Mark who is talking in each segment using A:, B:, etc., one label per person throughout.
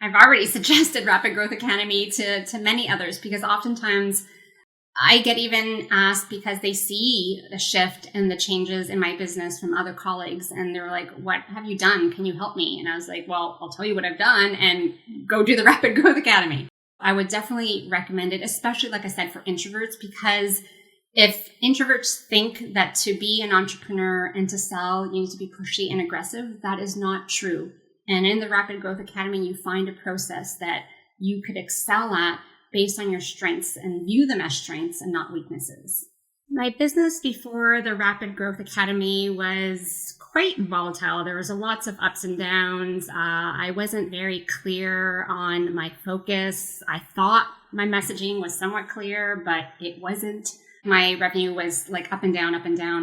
A: I've already suggested Rapid Growth Academy to many others, because oftentimes I get even asked because they see the shift and the changes in my business from other colleagues. And they're like, what have you done? Can you help me? And I was like, well, I'll tell you what I've done and go do the Rapid Growth Academy. I would definitely recommend it, especially, like I said, for introverts, because if introverts think that to be an entrepreneur and to sell, you need to be pushy and aggressive, that is not true. And in the Rapid Growth Academy, you find a process that you could excel at based on your strengths and view them as strengths and not weaknesses. My business before the Rapid Growth Academy was quite volatile. There was lots of ups and downs. I wasn't very clear on my focus. I thought my messaging was somewhat clear, but it wasn't. My revenue was like up and down,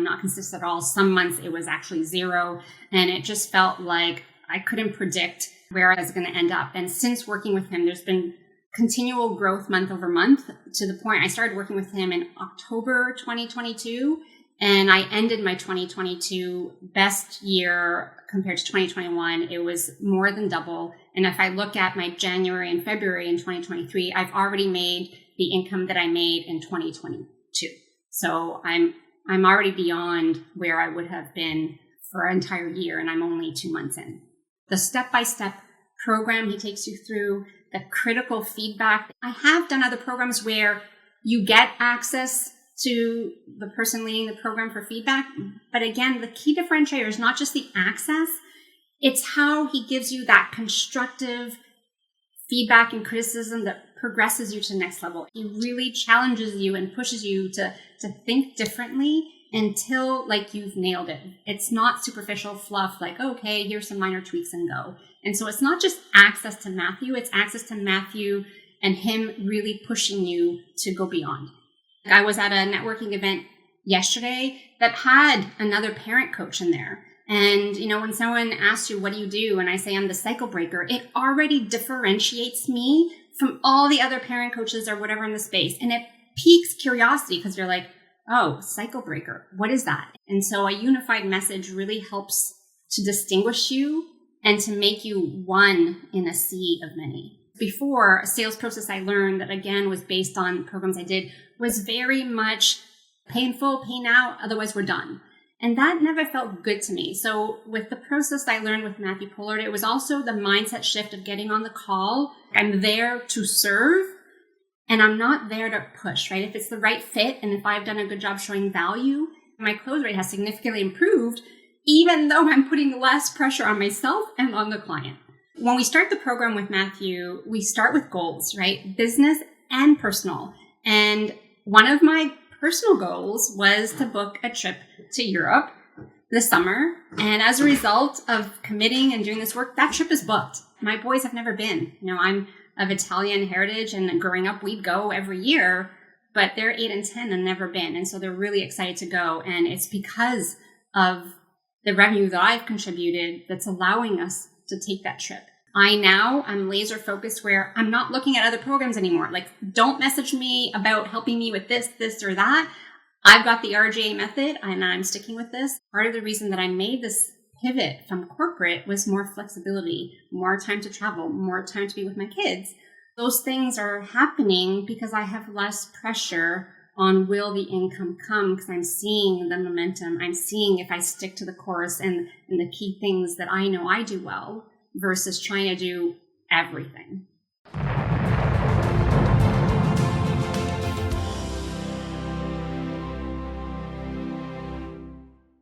A: not consistent at all. Some months it was actually zero, and it just felt like I couldn't predict where I was going to end up. And since working with him, there's been continual growth month over month, to the point I started working with him in October 2022, and I ended my 2022 best year compared to 2021. It was more than double. And if I look at my January and February in 2023, I've already made the income that I made in 2022. So I'm already beyond where I would have been for an entire year, and I'm only 2 months in. The step-by-step program he takes you through, the critical feedback. I have done other programs where you get access to the person leading the program for feedback. But again, the key differentiator is not just the access, it's how he gives you that constructive feedback and criticism that progresses you to the next level. He really challenges you and pushes you to think differently until like you've nailed it. It's not superficial fluff like, okay, here's some minor tweaks and go. And so it's not just access to Matthew, it's access to Matthew and him really pushing you to go beyond. I was at a networking event yesterday that had another parent coach in there. And, you know, when someone asks you, what do you do? And I say, I'm the cycle breaker, it already differentiates me from all the other parent coaches or whatever in the space. And it piques curiosity because you're like, oh, cycle breaker, what is that? And so a unified message really helps to distinguish you and to make you one in a sea of many. Before, a sales process I learned that again was based on programs I did was very much painful, pay now, otherwise we're done. And that never felt good to me. So with the process I learned with Matthew Pollard, it was also the mindset shift of getting on the call. I'm there to serve and I'm not there to push, right? If it's the right fit and if I've done a good job showing value, my close rate has significantly improved, even though I'm putting less pressure on myself and on the client. When we start the program with Matthew, we start with goals, right? Business and personal. And one of my personal goals was to book a trip to Europe this summer. And as a result of committing and doing this work, that trip is booked. My boys have never been. You know, I'm of Italian heritage and growing up, we'd go every year, but they're 8 and 10 and never been. And so they're really excited to go. And it's because of the revenue that I've contributed that's allowing us to take that trip. I'm laser focused where I'm not looking at other programs anymore. Like, don't message me about helping me with this or that. I've got the RJA method and I'm sticking with this. Part of the reason that I made this pivot from corporate was more flexibility, more time to travel, more time to be with my kids. Those things are happening because I have less pressure on will the income come, because I'm seeing the momentum. I'm seeing if I stick to the course and the key things that I know I do well versus trying to do everything.